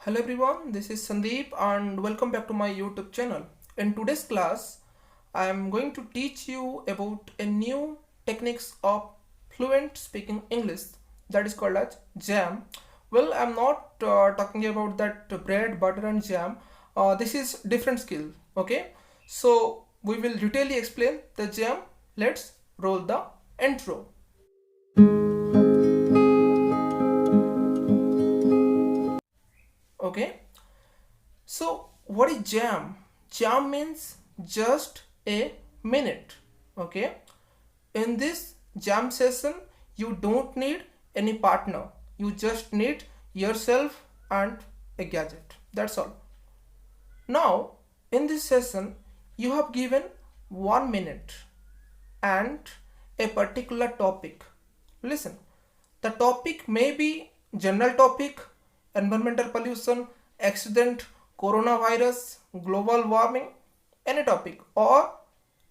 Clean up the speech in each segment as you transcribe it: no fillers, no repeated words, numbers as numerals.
Hello everyone, this is Sandeep and welcome back to my YouTube channel. In today's class, I am going to teach you about a new techniques of fluent speaking English that is called as jam. Well, I'm not talking about that bread, butter and jam. This is different skill, okay? So we will detailedly explain the jam. Let's roll the intro. Okay, so what is jam? Jam means just a minute. Okay, in this jam session, you don't need any partner, you just need yourself and a gadget. That's all. Now, in this session, you have given 1 minute and a particular topic. Listen, the topic may be general topic, environmental pollution, accident, coronavirus, global warming, any topic, or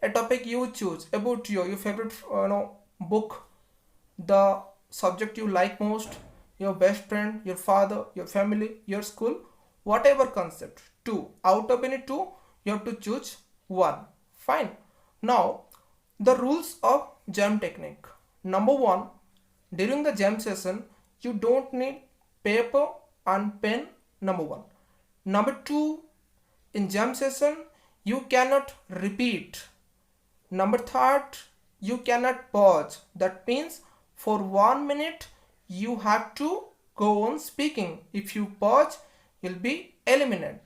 a topic you choose about your favorite book, the subject you like most, your best friend, your father, your family, your school, whatever concept. Two out of any two, you have to choose one. Fine. Now, the rules of jam technique. Number one, during the jam session, you don't need paper and pen. Number one. Number two, in jam session, you cannot repeat. Number third, you cannot pause. That means for 1 minute you have to go on speaking. If you pause, you'll be eliminated.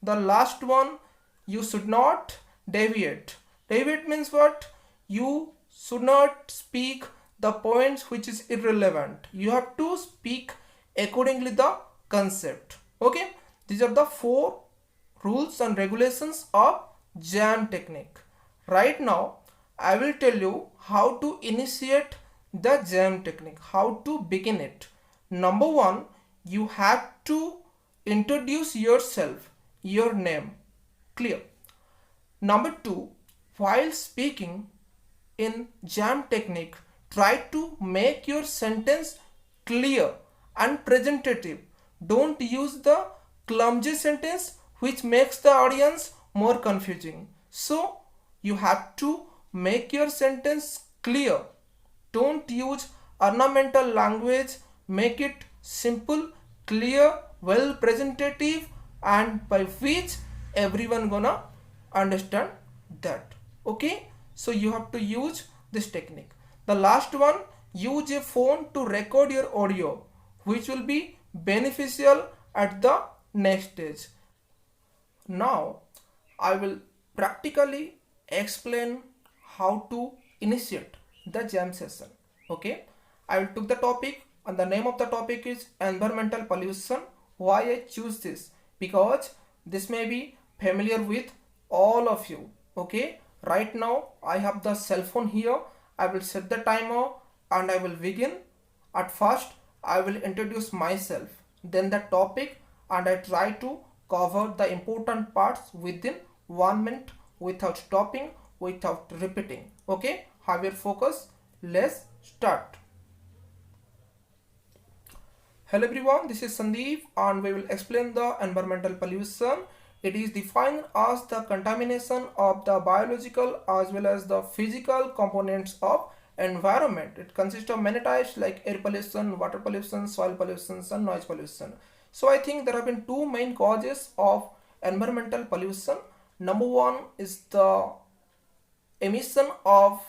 The last one, you should not deviate. Deviate means what? You should not speak the points which is irrelevant. You have to speak accordingly the concept. Okay, these are the four rules and regulations of jam technique. Right now I will tell you how to initiate the jam technique, how to begin it. Number one, you have to introduce yourself, your name. Clear. Number two, while speaking in jam technique, try to make your sentence clear and presentative. Don't use the clumsy sentence which makes the audience more confusing. So you have to make your sentence clear. Don't use ornamental language. Make it simple, clear, well presentative, and by which everyone gonna understand that. Okay, so you have to use this technique. The last one, use a phone to record your audio, which will be beneficial at the next stage. Now I will practically explain how to initiate the jam session. Okay, I will took the topic and the name of the topic is environmental pollution. Why I choose this? Because this may be familiar with all of you. Okay, right now I have the cell phone here. I will set the timer and I will begin. At first I will introduce myself, then the topic, and I try to cover the important parts within 1 minute without stopping, without repeating. Okay, have your focus. Let's start. Hello everyone, this is Sandeep and we will explain the environmental pollution. It is defined as the contamination of the biological as well as the physical components of environment. It consists of many types like air pollution, water pollution, soil pollution and noise pollution. So I think there have been two main causes of environmental pollution. Number one is the emission of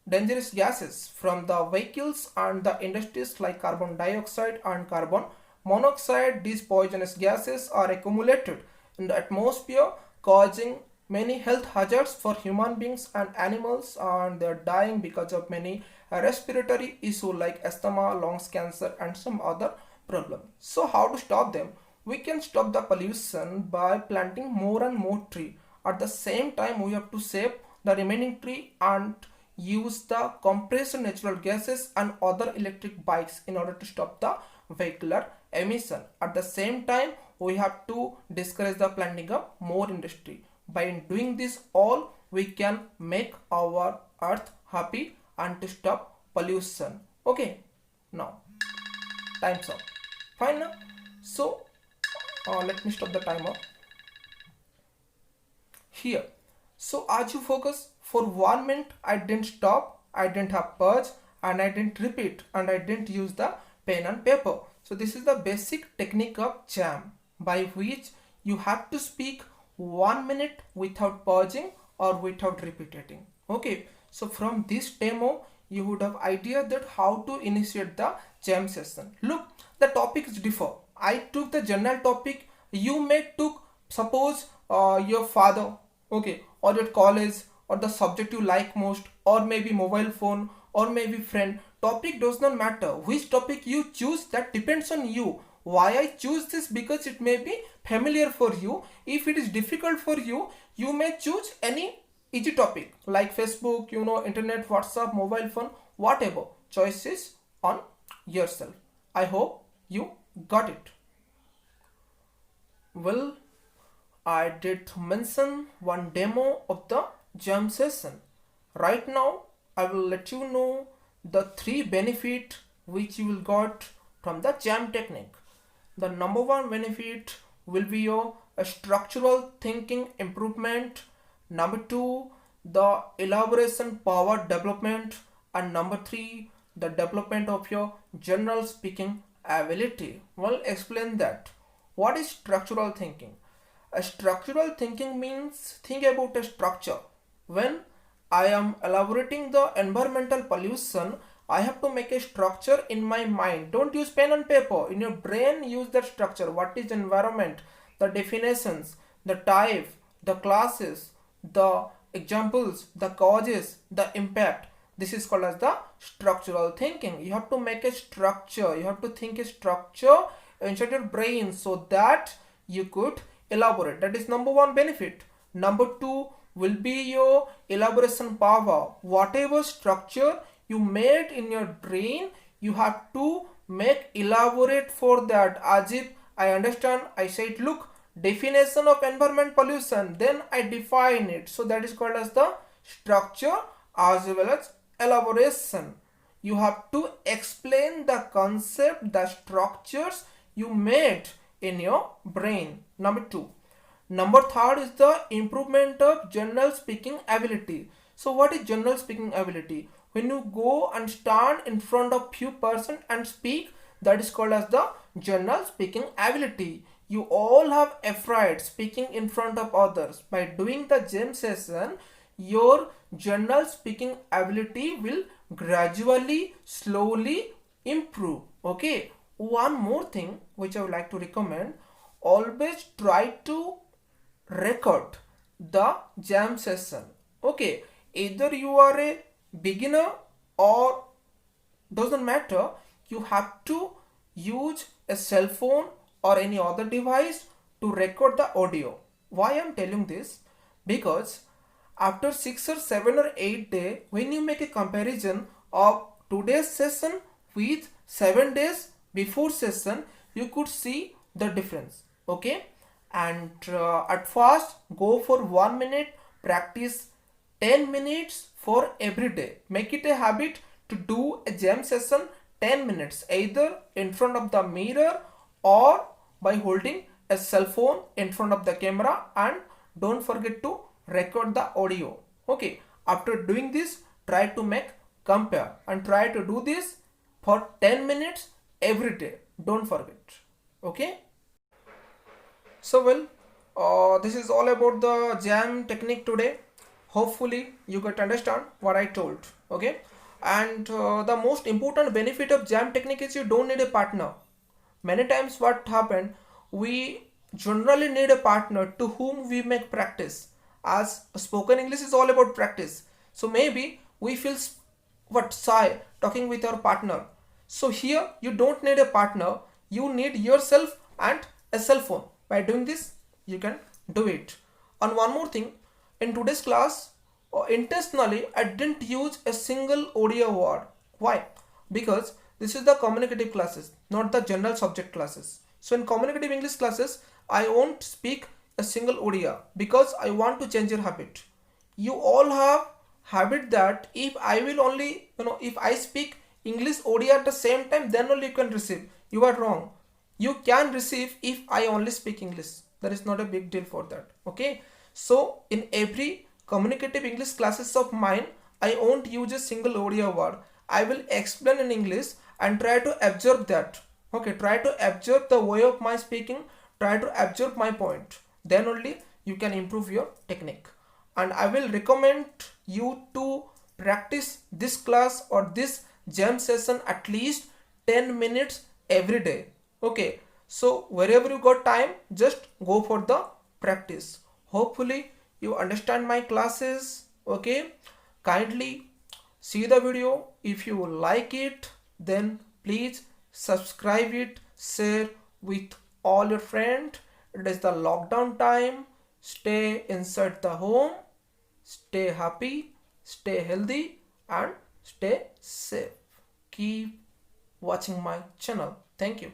dangerous gases from the vehicles and the industries like carbon dioxide and carbon monoxide. These poisonous gases are accumulated in the atmosphere, causing many health hazards for human beings and animals, and they are dying because of many respiratory issues like asthma, lungs cancer and some other problem. So how to stop them? We can stop the pollution by planting more and more tree. At the same time, we have to save the remaining tree and use the compressed natural gases and other electric bikes in order to stop the vehicular emission. At the same time, we have to discourage the planting of more industry. By doing this all, we can make our earth happy and to stop pollution. Okay, now time's up. Fine now. So Let me stop the timer here. So as you focus for 1 minute, I didn't stop, I didn't have pause, and I didn't repeat, and I didn't use the pen and paper. So this is the basic technique of jam, by which you have to speak 1 minute without pausing or without repeating. Okay, so from this demo you would have idea that how to initiate the jam session. Look, the topics differ. I took the general topic, you may took suppose your father, okay, or your college, or the subject you like most, or maybe mobile phone, or maybe friend. Topic does not matter. Which topic you choose, that depends on you. Why I choose this? Because it may be familiar for you. If it is difficult for you, you may choose any easy topic like Facebook, internet, WhatsApp, mobile phone, whatever. Choice is on yourself. I hope you got it. Well, I did mention one demo of the jam session. Right now, I will let you know the three benefit which you will got from the jam technique. The number one benefit will be your structural thinking improvement. Number two, the elaboration power development. And number three, the development of your general speaking ability. Well, explain that. What is structural thinking? A structural thinking means think about a structure. When I am elaborating the environmental pollution, I have to make a structure in my mind. Don't use pen and paper. In your brain, use that structure. What is environment? The definitions, the type, the classes, the examples, the causes, the impact. This is called as the structural thinking. You have to make a structure. You have to think a structure inside your brain so that you could elaborate. That is number one benefit. Number two will be your elaboration power. Whatever structure you made in your brain, you have to make elaborate for that. As if I understand, I said, look, definition of environment pollution, then I define it. So that is called as the structure as well as elaboration. You have to explain the concept, the structures you made in your brain. Number two. Number third is the improvement of general speaking ability. So what is general speaking ability? When you go and stand in front of few person and speak, that is called as the general speaking ability. You all have afraid speaking in front of others. By doing the jam session, your general speaking ability will gradually, slowly improve. Okay. One more thing which I would like to recommend, always try to record the jam session. Okay, either you are a beginner or doesn't matter, you have to use a cell phone or any other device to record the audio. Why I'm telling this? Because after 6 or 7 or 8 days, when you make a comparison of today's session with 7 days before session, you could see the difference. Okay, and at first go for 1 minute, practice 10 minutes for every day. Make it a habit to do a jam session 10 minutes either in front of the mirror or by holding a cell phone in front of the camera, and don't forget to record the audio. Okay, after doing this, try to make compare and try to do this for 10 minutes every day. Don't forget. Okay, so well, this is all about the jam technique today. Hopefully you get understand what I told. Okay, and the most important benefit of jam technique is you don't need a partner. Many times what happened, we generally need a partner to whom we make practice, as spoken English is all about practice. So maybe we feel shy talking with our partner. So here you don't need a partner, you need yourself and a cell phone. By doing this, you can do it. And one more thing, in today's class, intentionally I didn't use a single audio word. Why? Because this is the communicative classes, not the general subject classes. So in communicative English classes, I won't speak a single Odia because I want to change your habit. You all have habit that if I will only, if I speak English Odia at the same time, then only you can receive. You are wrong. you can receive if I only speak English. There is not a big deal for that. Okay, so in every communicative English classes of mine, I won't use a single audio word. I will explain in English and try to absorb that. Okay, try to absorb the way of my speaking, try to absorb my point. Then only you can improve your technique. And I will recommend you to practice this class or this jam session at least 10 minutes every day. Okay, so wherever you got time, just go for the practice. Hopefully you understand my classes. Okay, kindly see the video. If you like it, then please subscribe it, share with all your friends. It is the lockdown time. Stay inside the home, stay happy, stay healthy, and stay safe. Keep watching my channel. Thank you.